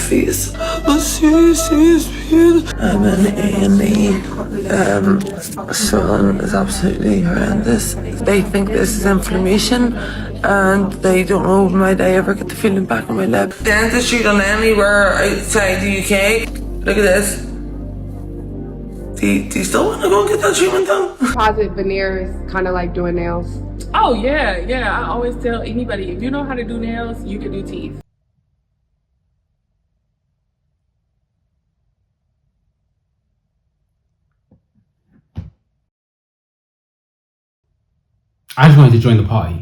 face. A serious pain. I'm in A&E. Swelling is absolutely horrendous. They think this is inflammation, and they don't know might I ever get the feeling back in my lip. Dentistry done anywhere outside the UK. Look at this. Do you still want to go and get that treatment done? Composite veneers, kind of like doing nails. Oh yeah. I always tell anybody, if you know how to do nails, you can do teeth. I just wanted to join the party.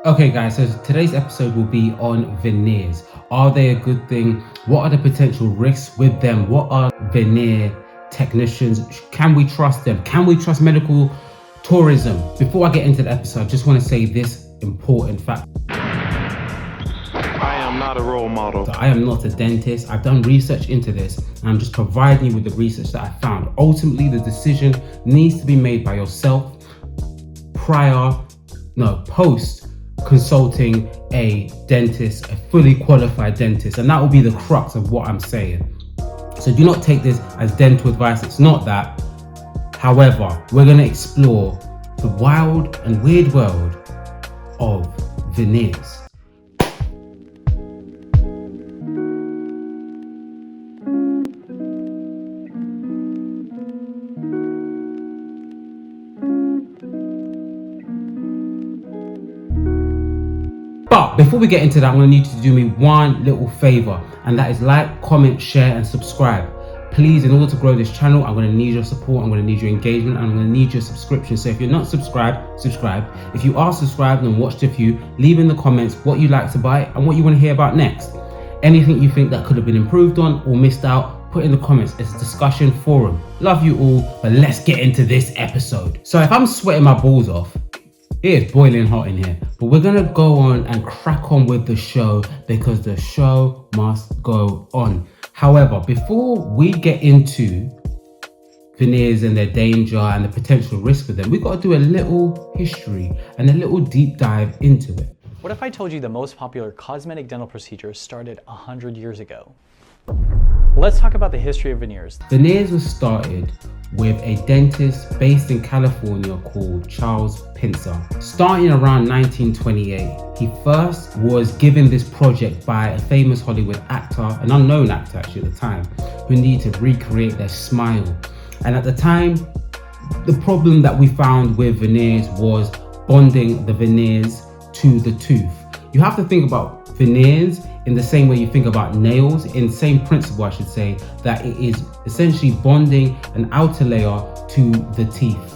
Okay guys, so today's episode will be on veneers. Are they a good thing? What are the potential risks with them? What are veneer technicians? Can we trust them? Can we trust medical tourism? Before I get into the episode, I just want to say this important fact. I am not a role model. I am not a dentist. I've done research into this and I'm just providing you with the research that I found. Ultimately, the decision needs to be made by yourself post consulting a dentist, a fully qualified dentist, and that will be the crux of what I'm saying. So do not take this as dental advice, it's not that. However, we're going to explore the wild and weird world of veneers. But before we get into that, I'm going to need you to do me one little favor, and that is like, comment, share and subscribe. Please, in order to grow this channel, I'm going to need your support, I'm going to need your engagement, and I'm going to need your subscription. So if you're not subscribed, subscribe. If you are subscribed and watched a few, leave in the comments what you like to buy and what you want to hear about next. Anything you think that could have been improved on or missed out, put in the comments. It's a discussion forum. Love you all, but let's get into this episode. So if I'm sweating my balls off, it is boiling hot in here, but we're gonna go on and crack on with the show because the show must go on. However, before we get into veneers and their danger and the potential risk for them, we've got to do a little history and a little deep dive into it. What if I told you the most popular cosmetic dental procedure started 100 years ago? Let's talk about the history of veneers. Veneers was started with a dentist based in California called Charles Pincer. Starting around 1928, he first was given this project by a famous Hollywood actor, an unknown actor actually at the time, who needed to recreate their smile. And at the time, the problem that we found with veneers was bonding the veneers to the tooth. You have to think about veneers in the same way you think about nails, in the same principle I should say, that it is essentially bonding an outer layer to the teeth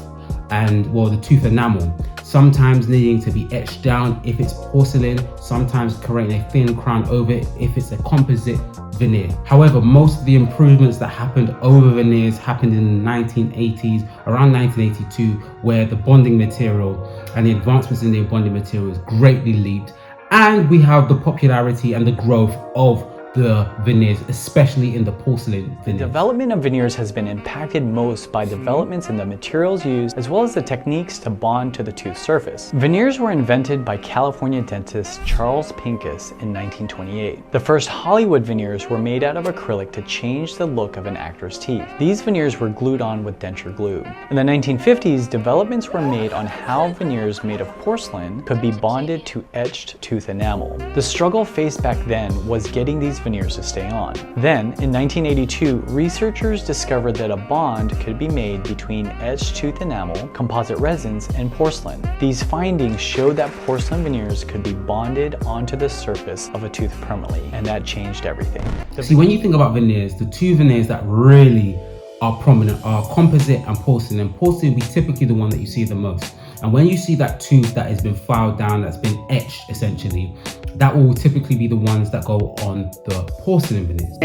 and the tooth enamel, sometimes needing to be etched down if it's porcelain, sometimes creating a thin crown over it if it's a composite veneer. However, most of the improvements that happened over veneers happened in the 1980s, around 1982, where the bonding material and the advancements in the bonding materials greatly leaped. And we have the popularity and the growth of the veneers, especially in the porcelain veneers. The development of veneers has been impacted most by developments in the materials used as well as the techniques to bond to the tooth surface. Veneers were invented by California dentist Charles Pincus in 1928. The first Hollywood veneers were made out of acrylic to change the look of an actor's teeth. These veneers were glued on with denture glue. In the 1950s, developments were made on how veneers made of porcelain could be bonded to etched tooth enamel. The struggle faced back then was getting these veneers to stay on. Then, in 1982, researchers discovered that a bond could be made between etched tooth enamel, composite resins, and porcelain. These findings showed that porcelain veneers could be bonded onto the surface of a tooth permanently, and that changed everything. See, when you think about veneers, the two veneers that really are prominent are composite and porcelain. And porcelain will be typically the one that you see the most. And when you see that tooth that has been filed down, that's been etched essentially, that will typically be the ones that go on the porcelain veneers.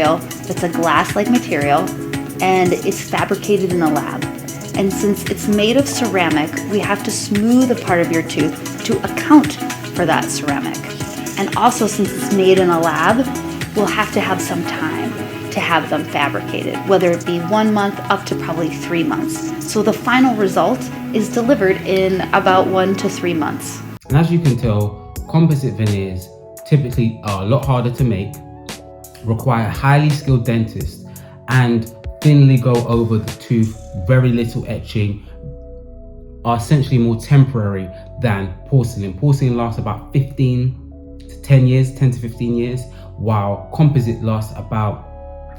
It's a glass-like material and it's fabricated in a lab. And since it's made of ceramic, we have to smooth a part of your tooth to account for that ceramic. And also, since it's made in a lab, we'll have to have some time to have them fabricated, whether it be 1 month up to probably 3 months. So the final result is delivered in about 1 to 3 months. And as you can tell, composite veneers typically are a lot harder to make, require highly skilled dentists, and thinly go over the tooth, very little etching, are essentially more temporary than porcelain. Porcelain lasts about 10 to 15 years, while composite lasts about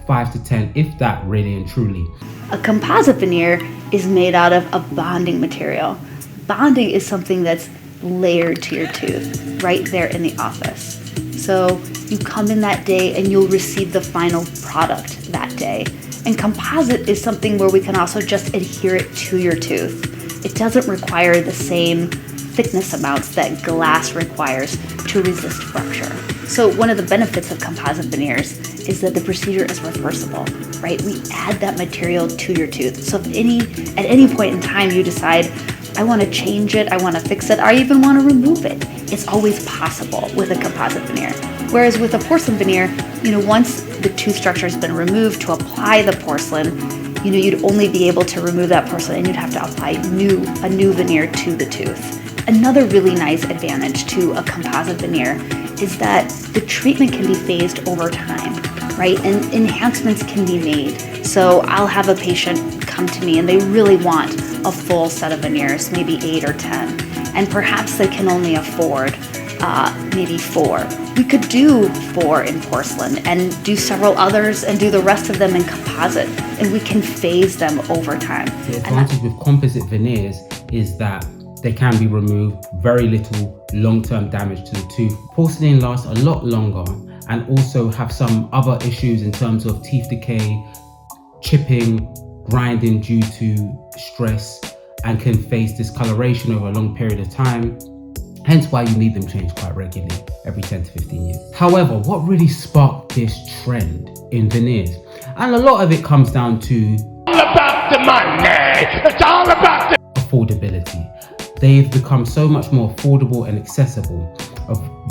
5 to 10, if that, really and truly. A composite veneer is made out of a bonding material. Bonding is something that's layered to your tooth right there in the office. So you come in that day and you'll receive the final product that day. And composite is something where we can also just adhere it to your tooth. It doesn't require the same thickness amounts that glass requires to resist fracture. So one of the benefits of composite veneers is that the procedure is reversible, right? We add that material to your tooth. So if at any point in time you decide, I want to change it, I want to fix it, I even want to remove it, it's always possible with a composite veneer. Whereas with a porcelain veneer, once the tooth structure has been removed, to apply the porcelain, you'd only be able to remove that porcelain and you'd have to apply a new veneer to the tooth. Another really nice advantage to a composite veneer is that the treatment can be phased over time, right? And enhancements can be made. So I'll have a patient come to me and they really want a full set of veneers, maybe 8 or 10, and perhaps they can only afford maybe 4. We could do 4 in porcelain and do several others and do the rest of them in composite, and we can phase them over time. The advantage with composite veneers is that they can be removed, very little long-term damage to the tooth. Porcelain lasts a lot longer and also have some other issues in terms of teeth decay, chipping, grinding due to stress, and can face discoloration over a long period of time. Hence why you need them changed quite regularly, every 10 to 15 years. However, what really sparked this trend in veneers, and a lot of it comes down to all about the money. It's all about the affordability. They've become so much more affordable and accessible.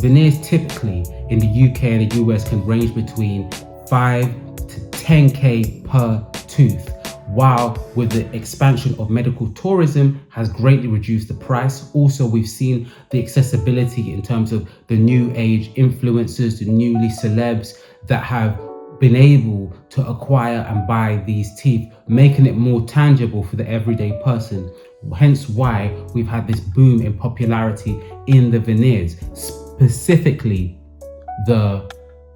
Veneers typically in the UK and the US can range between 5 to 10k per tooth, while with the expansion of medical tourism has greatly reduced the price. Also, we've seen the accessibility in terms of the new age influencers, the newly celebs that have been able to acquire and buy these teeth, making it more tangible for the everyday person. Hence why we've had this boom in popularity in the veneers, specifically the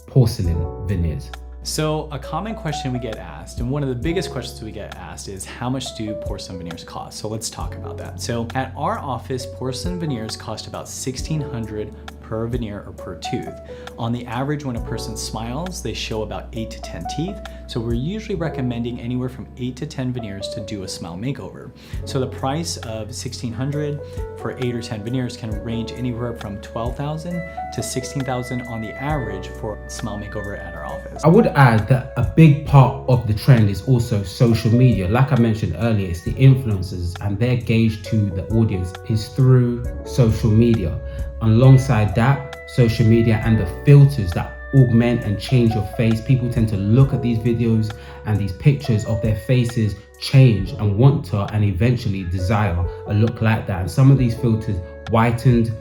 porcelain veneers. So a common question we get asked, and one of the biggest questions we get asked, is how much do porcelain veneers cost? So let's talk about that. So at our office, porcelain veneers cost about $1,600 per veneer or per tooth. On the average, when a person smiles, they show about 8 to 10 teeth. So we're usually recommending anywhere from 8 to 10 veneers to do a smile makeover. So the price of $1,600 for 8 or 10 veneers can range anywhere from $12,000 to $16,000 on the average for a smile makeover at our office. I would add that a big part of the trend is also social media. Like I mentioned earlier, it's the influencers, and their gauge to the audience is through social media. Alongside that, social media and the filters that augment and change your face. People tend to look at these videos and these pictures of their faces change and want to and eventually desire a look like that. And some of these filters whitened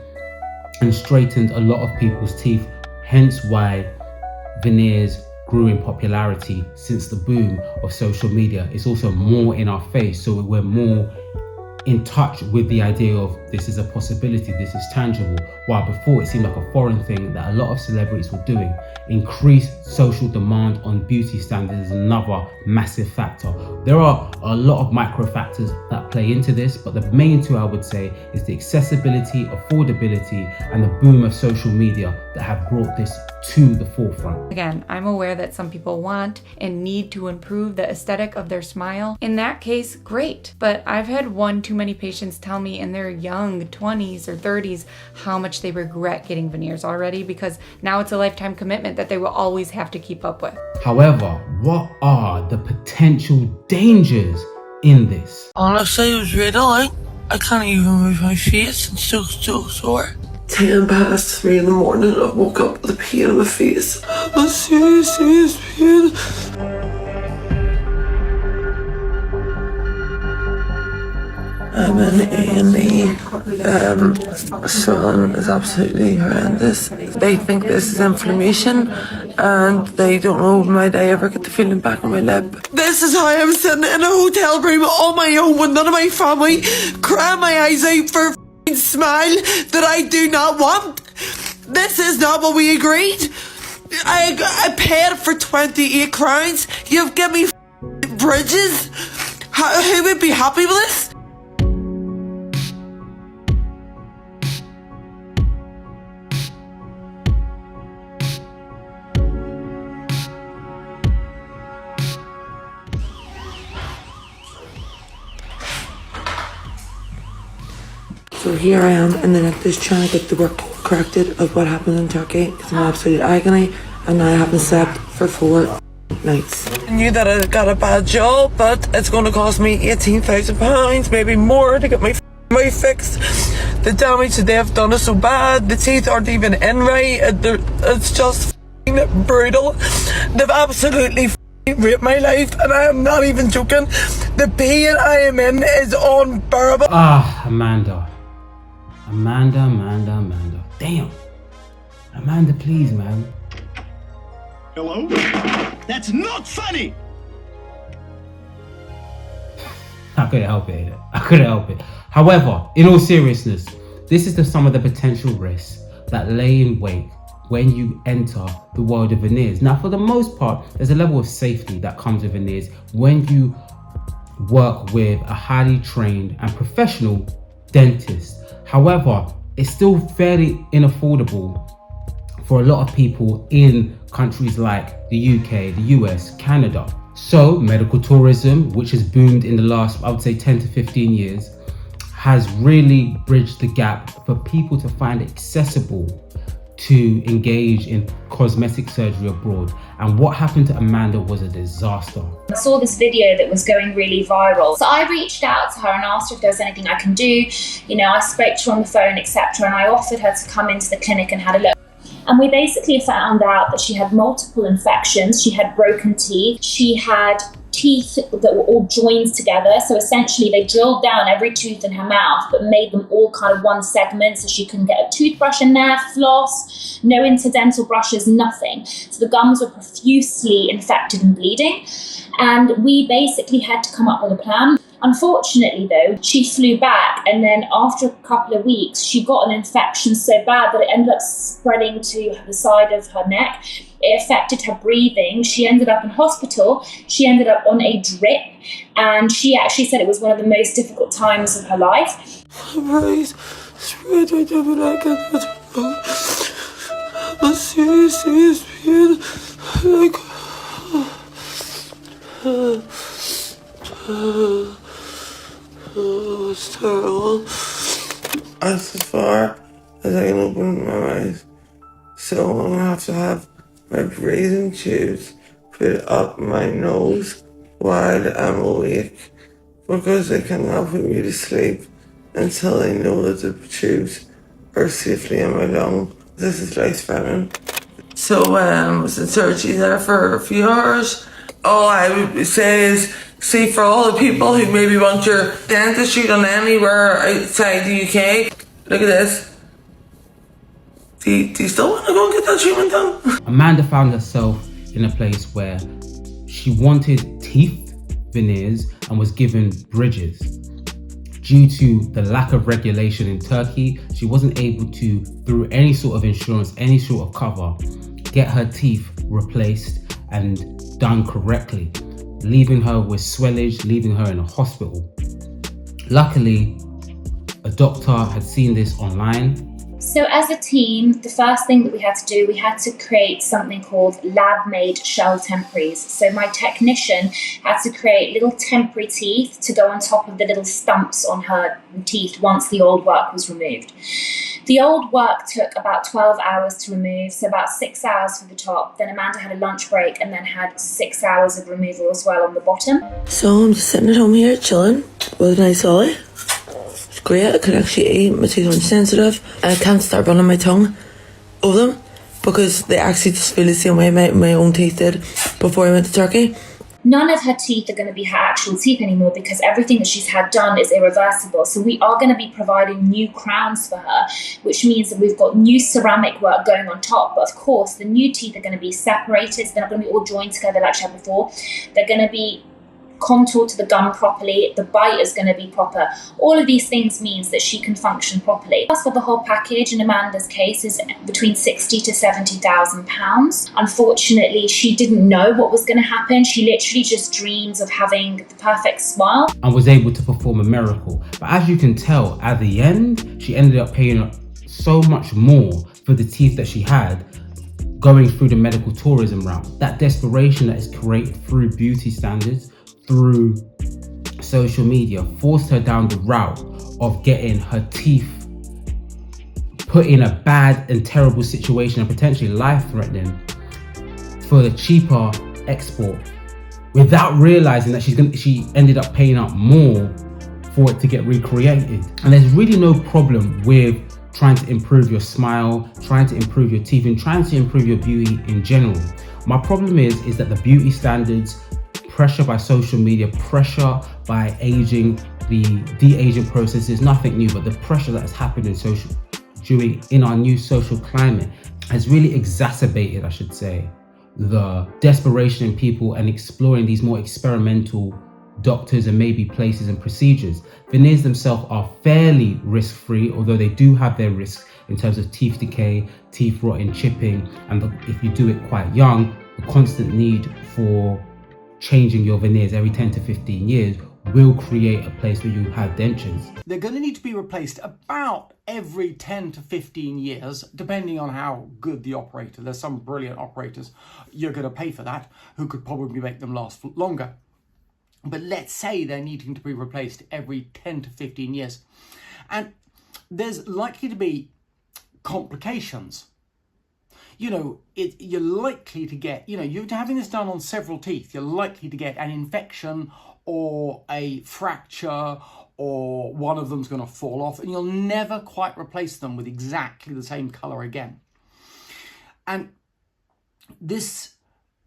and straightened a lot of people's teeth, hence why veneers grew in popularity since the boom of social media. It's also more in our face, so we're more in touch with the idea of this is a possibility, this is tangible, while before it seemed like a foreign thing that a lot of celebrities were doing. Increased social demand on beauty standards is another massive factor. There are a lot of micro factors that play into this, but the main two I would say is the accessibility, affordability, and the boom of social media that have brought this to the forefront. Again, I'm aware that some people want and need to improve the aesthetic of their smile. In that case, great. But I've had one too many patients tell me in their young 20s or 30s how much they regret getting veneers already, because now it's a lifetime commitment that they will always have to keep up with. However, what are the potential dangers in this? Honestly, it was riddle. I can't even move my face and still sore. 3 in the morning. I woke up with a pain in my face. A serious pain. I'm in A&E. Swelling is absolutely horrendous. They think this is inflammation, and they don't know might I ever get the feeling back on my lip. This is how I'm sitting in a hotel room on my own with none of my family, crying my eyes out for a f***ing smile that I do not want. This is not what we agreed. I paid for 28 crowns. You've given me f***ing bridges. Who would be happy with this? So here I am, and then just trying to get the work corrected of what happened in Turkey. It's an absolute agony, and I haven't slept for 4 nights. I knew that I got a bad job, but it's going to cost me £18,000, maybe more, to get my mouth fixed. The damage that they have done is so bad. The teeth aren't even in right. It's just brutal. They've absolutely raped my life, and I am not even joking. The pain I am in is unbearable. Amanda. Damn. Amanda, please, man. Hello? That's not funny! I couldn't help it. However, in all seriousness, this is some of the potential risks that lay in wait when you enter the world of veneers. Now, for the most part, there's a level of safety that comes with veneers when you work with a highly trained and professional dentist. However, it's still fairly unaffordable for a lot of people in countries like the UK, the US, Canada. So medical tourism, which has boomed in the last, I would say 10 to 15 years, has really bridged the gap for people to find it accessible to engage in cosmetic surgery abroad. And what happened to Amanda was a disaster. I saw this video that was going really viral. So I reached out to her and asked her if there was anything I can do. You know, I spoke to her on the phone, etc. And I offered her to come into the clinic and had a look. And we basically found out that she had multiple infections. She had broken teeth. She had teeth that were all joined together. So essentially they drilled down every tooth in her mouth, but made them all kind of one segment, so she couldn't get a toothbrush in there, floss, no interdental brushes, nothing. So the gums were profusely infected and bleeding. And we basically had to come up with a plan. Unfortunately though, she flew back, and then after a couple of weeks, she got an infection so bad that it ended up spreading to the side of her neck. It affected her breathing. She ended up in hospital. She ended up on a drip, and she actually said it was one of the most difficult times of her life. A serious pain. It's terrible. As far as I can open my eyes, so I'm gonna have to have my breathing tubes put up my nose while I'm awake, because they cannot put me to sleep until I know that the tubes are safely in my lung. This is life-threatening. So was in surgery there for a few hours. All I would say is, see, for all the people who maybe want your dentistry done anywhere outside the UK, look at this. Do you still want to go and get that treatment done? Amanda found herself in a place where she wanted teeth veneers and was given bridges. Due to the lack of regulation in Turkey, she wasn't able to, through any sort of insurance, any sort of cover, get her teeth replaced and done correctly, leaving her with swellage, leaving her in a hospital. Luckily, a doctor had seen this online. So as a team, the first thing that we had to do, we had to create something called lab-made shell temporaries. So my technician had to create little temporary teeth to go on top of the little stumps on her teeth once the old work was removed. The old work took about 12 hours to remove, so about 6 hours for the top. Then Amanda had a lunch break and then had 6 hours of removal as well on the bottom. So I'm just sitting at home here chilling with a nice Ollie. great. I could actually eat. My teeth weren't sensitive. I can't start running my tongue over them because they actually just feel the same way my own teeth did before I went to Turkey. None of her teeth are going to be her actual teeth anymore because everything that she's had done is irreversible. So we are going to be providing new crowns for her, which means that we've got new ceramic work going on top. But of course, the new teeth are going to be separated. They're not going to be all joined together like she had before. They're going to be contour to the gum properly, the bite is going to be proper. All of these things means that she can function properly. As for the whole package, in Amanda's case, is between £60,000 to £70,000. Unfortunately, she didn't know what was going to happen. She literally just dreams of having the perfect smile. And was able to perform a miracle. But as you can tell, at the end, she ended up paying so much more for the teeth that she had, going through the medical tourism route. That desperation that is created through beauty standards, through social media, forced her down the route of getting her teeth put in a bad and terrible situation and potentially life-threatening for the cheaper export, without realizing that she ended up paying up more for it to get recreated. And there's really no problem with trying to improve your smile, trying to improve your teeth, and trying to improve your beauty in general. My problem is that the beauty standards, pressure by social media, pressure by aging, the de-aging process is nothing new, but the pressure that has happened in our new social climate has really exacerbated, I should say, the desperation in people and exploring these more experimental doctors and maybe places and procedures. Veneers themselves are fairly risk-free, although they do have their risks in terms of teeth decay, teeth rotting, chipping, and if you do it quite young, the constant need for changing your veneers every 10 to 15 years will create a place where you have dentures. They're going to need to be replaced about every 10 to 15 years, depending on how good the operator. There's some brilliant operators, you're going to pay for that, who could probably make them last longer. But let's say they're needing to be replaced every 10 to 15 years. And there's likely to be complications. You know, you're likely to get, you're having this done on several teeth, you're likely to get an infection or a fracture, or one of them's going to fall off, and you'll never quite replace them with exactly the same color again. And this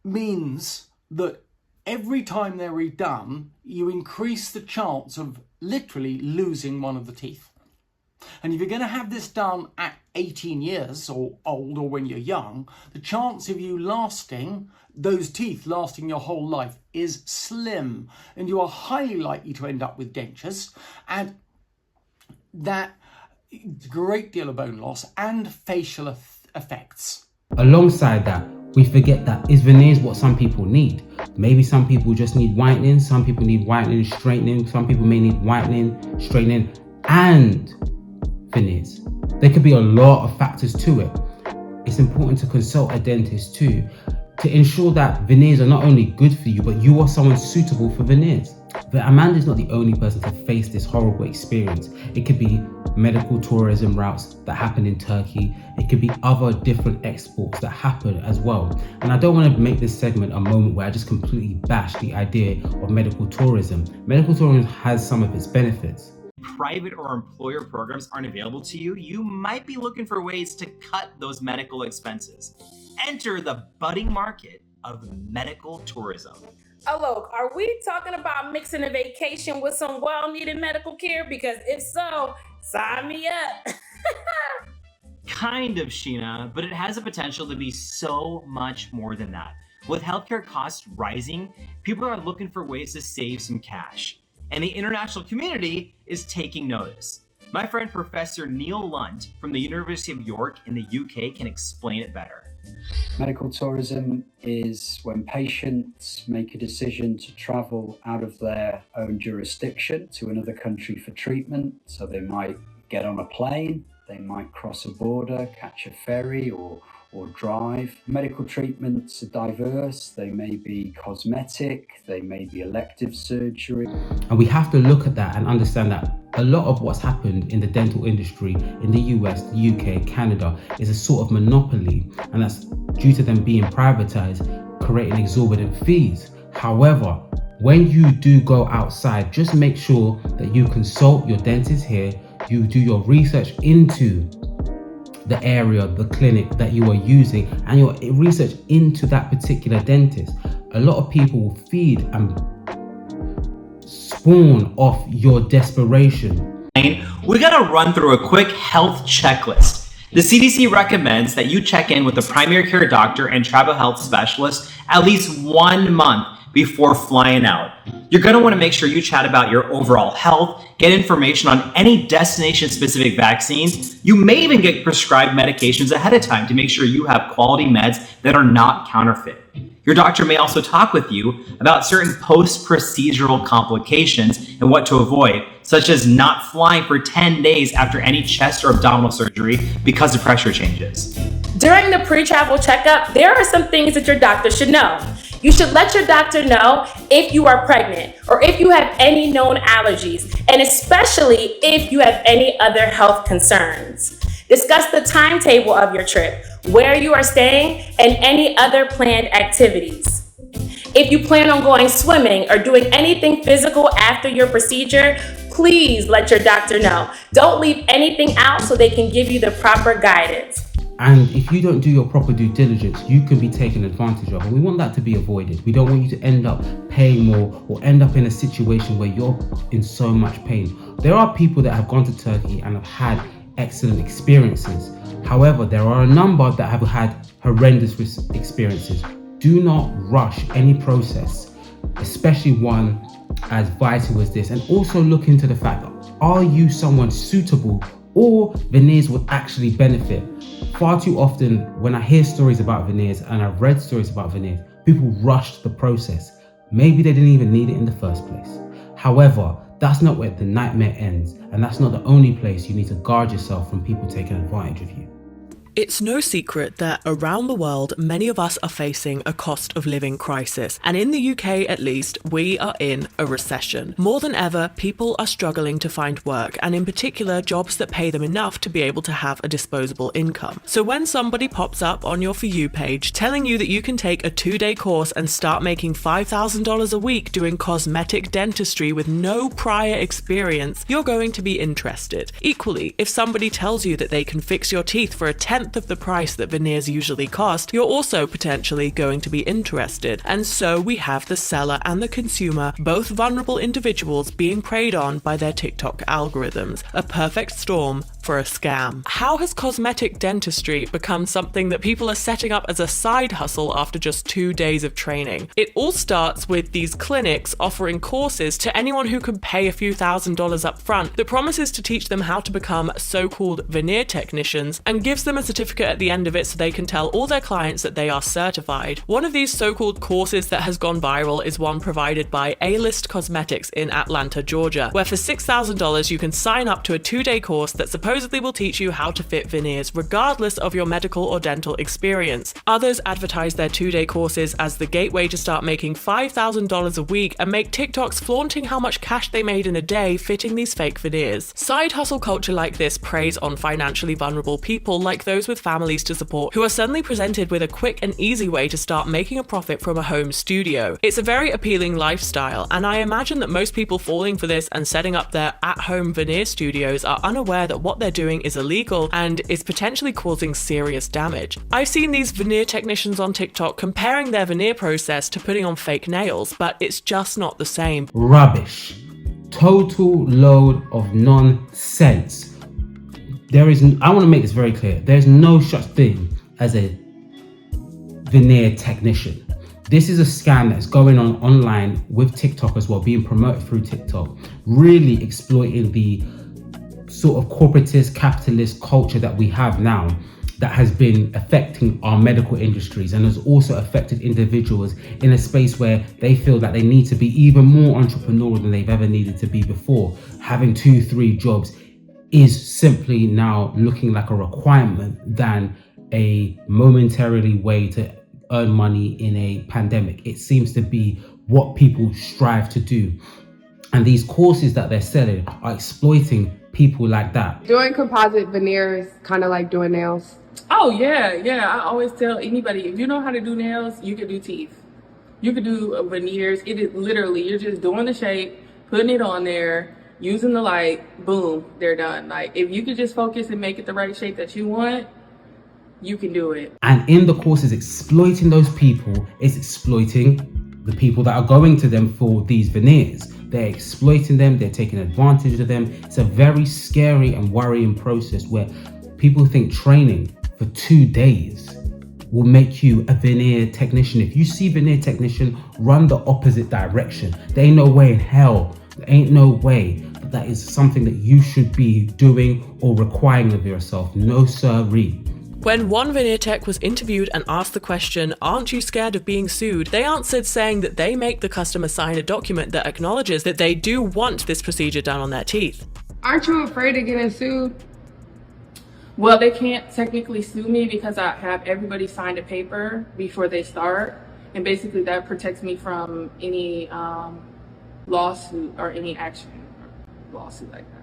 means that every time they're redone, you increase the chance of literally losing one of the teeth. And if you're going to have this done at 18 years or old, or when you're young, the chance of you lasting, those teeth lasting your whole life, is slim. And you are highly likely to end up with dentures, and that great deal of bone loss and facial effects. Alongside that, we forget that is veneers what some people need. Maybe some people just need whitening, some people need whitening, straightening, some people may need whitening, straightening, and veneers. There could be a lot of factors to it. It's important to consult a dentist too, to ensure that veneers are not only good for you, but you are someone suitable for veneers. But Amanda is not the only person to face this horrible experience. It could be medical tourism routes that happen in Turkey. It could be other different exports that happen as well. And I don't want to make this segment a moment where I just completely bash the idea of medical tourism. Medical tourism has some of its benefits. Private or employer programs aren't available to you, you might be looking for ways to cut those medical expenses. Enter the budding market of medical tourism. Oh, look, are we talking about mixing a vacation with some well-needed medical care? Because if so, sign me up. Kind of, Sheena, but it has the potential to be so much more than that. With healthcare costs rising, people are looking for ways to save some cash. And the international community is taking notice. My friend Professor Neil Lunt from the University of York in the UK can explain it better. Medical tourism is when patients make a decision to travel out of their own jurisdiction to another country for treatment. So they might get on a plane, they might cross a border, catch a ferry, or drive. Medical treatments are diverse. They may be cosmetic, they may be elective surgery. And we have to look at that and understand that a lot of what's happened in the dental industry in the US, the UK, Canada is a sort of monopoly, and that's due to them being privatized, creating exorbitant fees. However, when you do go outside, just make sure that you consult your dentist here, you do your research into the area, the clinic that you are using, and your research into that particular dentist. A lot of people will feed and spawn off your desperation. We gotta run through a quick health checklist. The CDC recommends that you check in with a primary care doctor and travel health specialist at least 1 month before flying out. You're going to want to make sure you chat about your overall health, get information on any destination-specific vaccines. You may even get prescribed medications ahead of time to make sure you have quality meds that are not counterfeit. Your doctor may also talk with you about certain post-procedural complications and what to avoid, such as not flying for 10 days after any chest or abdominal surgery because of pressure changes. During the pre-travel checkup, there are some things that your doctor should know. You should let your doctor know if you are pregnant or if you have any known allergies, and especially if you have any other health concerns. Discuss the timetable of your trip, where you are staying, and any other planned activities. If you plan on going swimming or doing anything physical after your procedure, please let your doctor know. Don't leave anything out so they can give you the proper guidance. And if you don't do your proper due diligence, you can be taken advantage of. And we want that to be avoided. We don't want you to end up paying more or end up in a situation where you're in so much pain. There are people that have gone to Turkey and have had excellent experiences. However, there are a number that have had horrendous experiences. Do not rush any process, especially one as vital as this. And also look into the fact, are you someone suitable or veneers would actually benefit? Far too often, when I hear stories about veneers and I've read stories about veneers, people rushed the process. Maybe they didn't even need it in the first place. However, that's not where the nightmare ends, and that's not the only place you need to guard yourself from people taking advantage of you. It's no secret that around the world, many of us are facing a cost of living crisis. And in the UK, at least, we are in a recession. More than ever, people are struggling to find work, and in particular, jobs that pay them enough to be able to have a disposable income. So when somebody pops up on your For You page telling you that you can take a 2-day course and start making $5,000 a week doing cosmetic dentistry with no prior experience, you're going to be interested. Equally, if somebody tells you that they can fix your teeth for a tenth of the price that veneers usually cost, you're also potentially going to be interested. And so we have the seller and the consumer, both vulnerable individuals being preyed on by their TikTok algorithms. A perfect storm for a scam. How has cosmetic dentistry become something that people are setting up as a side hustle after just 2 days of training? It all starts with these clinics offering courses to anyone who can pay a few $1,000s up front that promises to teach them how to become so-called veneer technicians and gives them a certificate at the end of it so they can tell all their clients that they are certified. One of these so-called courses that has gone viral is one provided by A-List Cosmetics in Atlanta, Georgia, where for $6,000 you can sign up to a 2-day course that supposedly will teach you how to fit veneers regardless of your medical or dental experience. Others advertise their 2-day courses as the gateway to start making $5,000 a week and make TikToks flaunting how much cash they made in a day fitting these fake veneers. Side hustle culture like this preys on financially vulnerable people like those with families to support who are suddenly presented with a quick and easy way to start making a profit from a home studio. It's a very appealing lifestyle, and I imagine that most people falling for this and setting up their at-home veneer studios are unaware that what they're doing is illegal and is potentially causing serious damage. I've seen these veneer technicians on TikTok comparing their veneer process to putting on fake nails, but it's just not the same. Rubbish. Total load of nonsense. I want to make this very clear. There's no such thing as a veneer technician. This is a scam that's going on online with TikTok as well, being promoted through TikTok, really exploiting the sort of corporatist capitalist culture that we have now that has been affecting our medical industries and has also affected individuals in a space where they feel that they need to be even more entrepreneurial than they've ever needed to be before. Having 2-3 jobs is simply now looking like a requirement than a momentarily way to earn money in a pandemic. It seems to be what people strive to do. And these courses that they're selling are exploiting people like that. Doing composite veneers, kind of like doing nails. Oh, yeah. I always tell anybody, if you know how to do nails, you can do teeth. You could do veneers. It is literally, you're just doing the shape, putting it on there, using the light, boom, they're done. Like, if you could just focus and make it the right shape that you want, you can do it. And in the course is exploiting those people, is exploiting the people that are going to them for these veneers. They're exploiting them, they're taking advantage of them. It's a very scary and worrying process where people think training for 2 days will make you a veneer technician. If you see veneer technician, run the opposite direction. There ain't no way in hell, there ain't no way that is something that you should be doing or requiring of yourself. No sirree. When one Veneer Tech was interviewed and asked the question, "Aren't you scared of being sued?" they answered saying that they make the customer sign a document that acknowledges that they do want this procedure done on their teeth. Aren't you afraid of getting sued? Well, they can't technically sue me because I have everybody sign a paper before they start. And basically that protects me from any lawsuit or any action or lawsuit like that.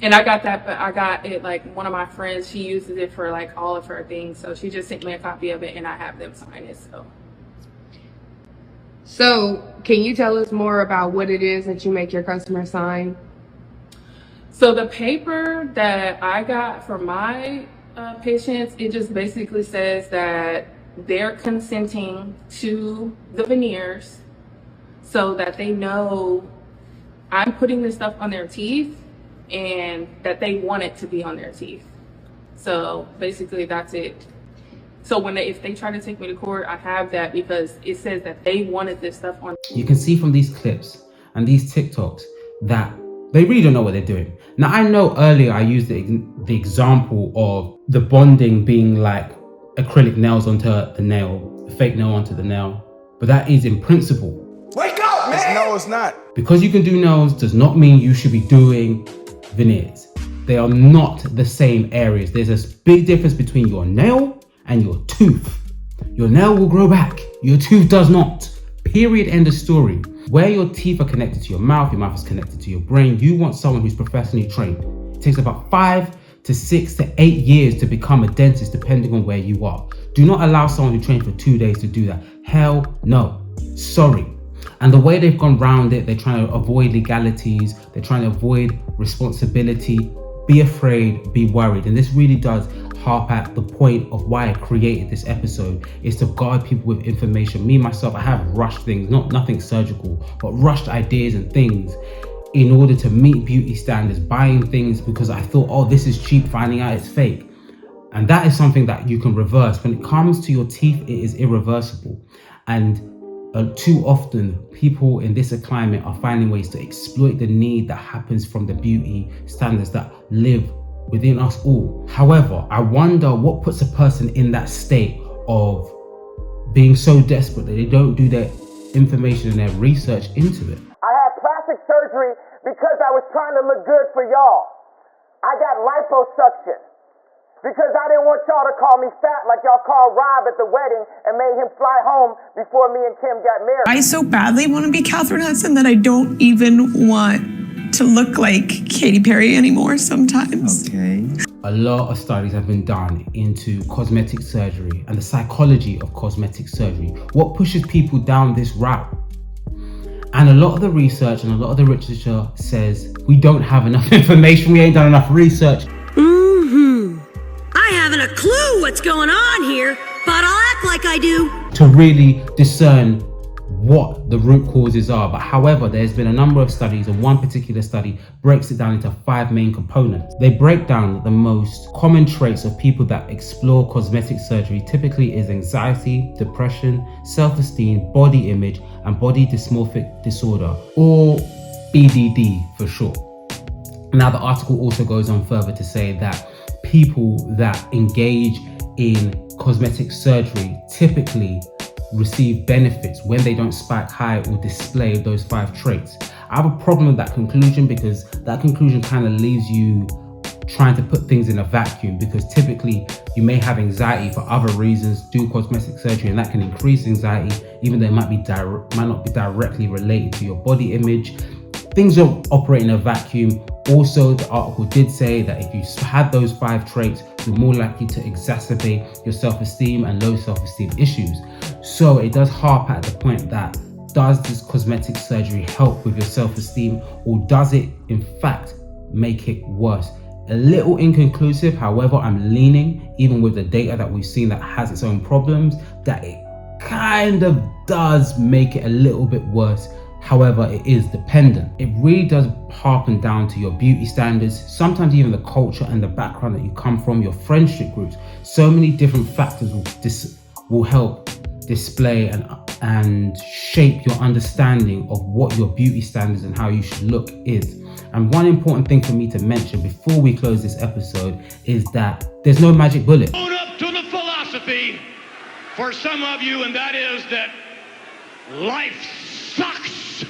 And I got that, but I got it, like, one of my friends, she uses it for like all of her things. So she just sent me a copy of it and I have them sign it, So can you tell us more about what it is that you make your customer sign? So the paper that I got for my patients, it just basically says that they're consenting to the veneers so that they know I'm putting this stuff on their teeth and that they want it to be on their teeth. So basically that's it. So if they try to take me to court, I have that because it says that they wanted this stuff on. You can see from these clips and these TikToks that they really don't know what they're doing. Now, I know earlier I used the example of the bonding being like acrylic nails onto the nail, a fake nail onto the nail, but that is in principle. Wake up, man! No, it's not. Because you can do nails does not mean you should be doing veneers. They are not the same areas. There's a big difference between your nail and your tooth. Your nail will grow back, your tooth does not. Period, end of story. Where your teeth are connected to your mouth is connected to your brain, you want someone who's professionally trained. It takes about 5 to 6 to 8 years to become a dentist, depending on where you are. Do not allow someone who trained for 2 days to do that. Hell no. Sorry. And the way they've gone around it, they're trying to avoid legalities, they're trying to avoid responsibility. Be afraid, be worried. And this really does harp at the point of why I created this episode, is to guard people with information. Me, myself, I have rushed things, nothing surgical, but rushed ideas and things in order to meet beauty standards, buying things because I thought, oh, this is cheap, finding out it's fake. And that is something that you can reverse. When it comes to your teeth, it is irreversible. And too often, people in this climate are finding ways to exploit the need that happens from the beauty standards that live within us all. However, I wonder what puts a person in that state of being so desperate that they don't do their information and their research into it. I had plastic surgery because I was trying to look good for y'all. I got liposuction because I didn't want y'all to call me fat like y'all called Rob at the wedding and made him fly home before me and Kim got married. I so badly want to be Catherine Hudson that I don't even want to look like Katy Perry anymore sometimes. Okay. A lot of studies have been done into cosmetic surgery and the psychology of cosmetic surgery. What pushes people down this route? And a lot of the research and a lot of the literature says we don't have enough information, we ain't done enough research. I haven't a clue what's going on here, but I'll act like I do. To really discern what the root causes are. But however, there's been a number of studies, and one particular study breaks it down into 5 main components. They break down the most common traits of people that explore cosmetic surgery typically is anxiety, depression, self-esteem, body image, and body dysmorphic disorder, or BDD for short. Now, the article also goes on further to say that people that engage in cosmetic surgery typically receive benefits when they don't spike high or display those 5 traits. I have a problem with that conclusion because that conclusion kind of leaves you trying to put things in a vacuum, because typically you may have anxiety for other reasons, do cosmetic surgery, and that can increase anxiety even though it might not be directly related to your body image. Things don't operate in a vacuum. Also, the article did say that if you had those 5 traits, you're more likely to exacerbate your self-esteem and low self-esteem issues. So it does harp at the point that, does this cosmetic surgery help with your self-esteem, or does it in fact make it worse? A little inconclusive. However, I'm leaning, even with the data that we've seen that has its own problems, that it kind of does make it a little bit worse. However, it is dependent. It really does harken down to your beauty standards, sometimes even the culture and the background that you come from, your friendship groups. So many different factors will help display and shape your understanding of what your beauty standards and how you should look is. And one important thing for me to mention before we close this episode is that there's no magic bullet. Own up to the philosophy for some of you, and that is that life sucks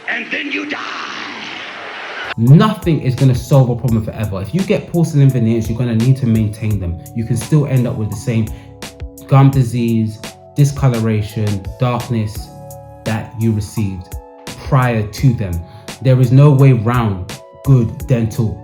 and then you die. Nothing is going to solve a problem forever. If you get porcelain veneers, you're going to need to maintain them. You can still end up with the same gum disease, discoloration, darkness that you received prior to them. There is no way round good dental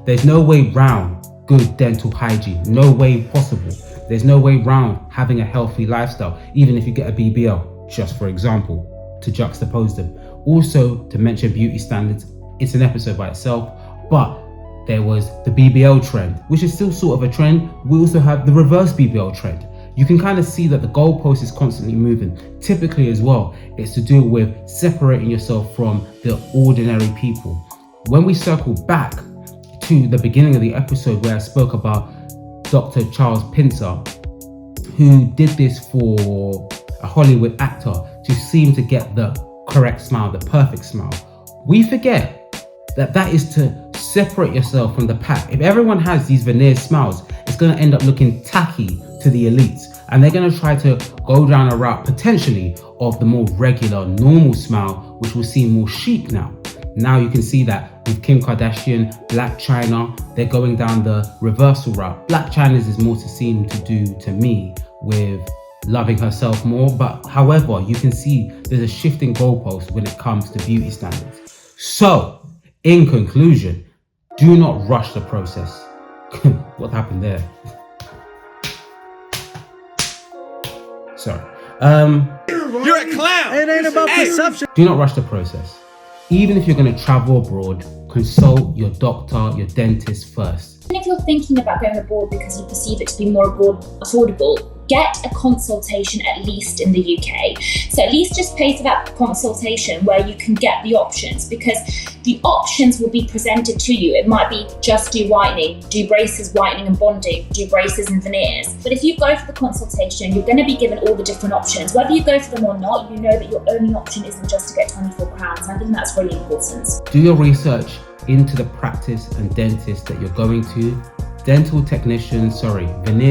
there's no way round good dental hygiene. No way possible. There's no way round having a healthy lifestyle, even if you get a BBL, just for example, to juxtapose them. Also, to mention beauty standards, it's an episode by itself, but there was the BBL trend, which is still sort of a trend. We also have the reverse BBL trend. You can kind of see that the goalpost is constantly moving. Typically as well, it's to do with separating yourself from the ordinary people. When we circle back to the beginning of the episode where I spoke about Dr. Charles Pincer, who did this for a Hollywood actor to seem to get the correct smile, the perfect smile, we forget that that is to separate yourself from the pack. If everyone has these veneer smiles, it's going to end up looking tacky to the elites, and they're going to try to go down a route potentially of the more regular, normal smile, which will seem more chic now. Now you can see that with Kim Kardashian, Blac Chyna, they're going down the reversal route. Blac Chyna's is more to seem to do to me with loving herself more, but however, you can see there's a shifting goalpost when it comes to beauty standards. So, in conclusion, do not rush the process. What happened there? Sorry. You're a clown. It ain't about perception. Do not rush the process. Even if you're going to travel abroad, consult your doctor, your dentist first. And if you're thinking about going abroad because you perceive it to be more affordable, get a consultation at least in the UK. So at least just pay for that consultation where you can get the options, because the options will be presented to you. It might be just do whitening, do braces, whitening and bonding, do braces and veneers. But if you go for the consultation, you're going to be given all the different options. Whether you go for them or not, you know that your only option isn't just to get 24 crowns. And I think that's really important. Do your research into the practice and dentist that you're going to. Veneer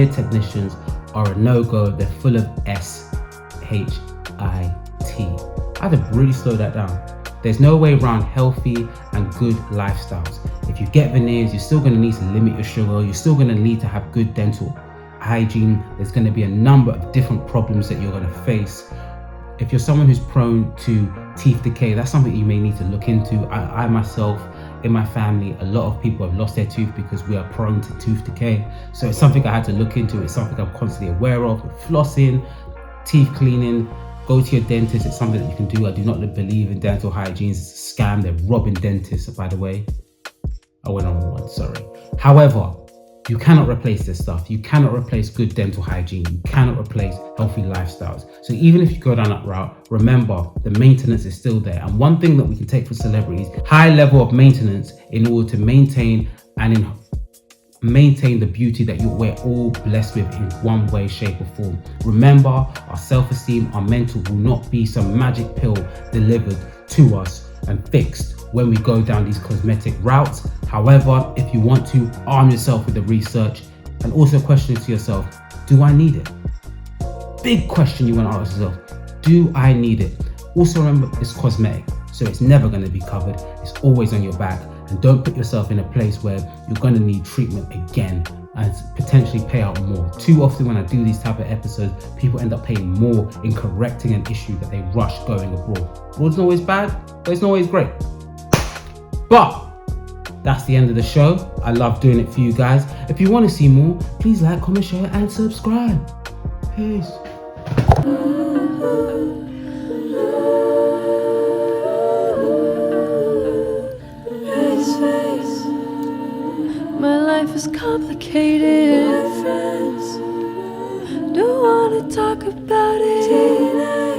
technicians are a no-go. They're full of S-H-I-T. I had to really slow that down. There's no way around healthy and good lifestyles. If you get veneers, you're still going to need to limit your sugar. You're still going to need to have good dental hygiene. There's going to be a number of different problems that you're going to face. If you're someone who's prone to teeth decay, that's something you may need to look into. I myself, in my family, a lot of people have lost their tooth because we are prone to tooth decay. So it's something I had to look into. It's something I'm constantly aware of. Flossing, teeth cleaning, go to your dentist. It's something that you can do. I do not believe in dental hygiene. It's a scam. They're robbing dentists, by the way. I went on one, sorry. However, you cannot replace this stuff. You cannot replace good dental hygiene. You cannot replace healthy lifestyles. So even if you go down that route, remember the maintenance is still there. And one thing that we can take for celebrities, high level of maintenance in order to maintain the beauty that we're all blessed with in one way, shape or form. Remember, our self-esteem, our mental will not be some magic pill delivered to us and fixed when we go down these cosmetic routes. However, if you want to, arm yourself with the research and also question to yourself, do I need it? Big question you want to ask yourself, do I need it? Also remember, it's cosmetic, so it's never going to be covered. It's always on your back, and don't put yourself in a place where you're going to need treatment again and potentially pay out more. Too often when I do these type of episodes, people end up paying more in correcting an issue that they rush going abroad. Abroad's not always bad, but it's not always great. But That's the end of the show. I love doing it for you guys. If you want to see more, please like, comment, share, and subscribe. Peace. My life is complicated. My friends don't wanna talk about it.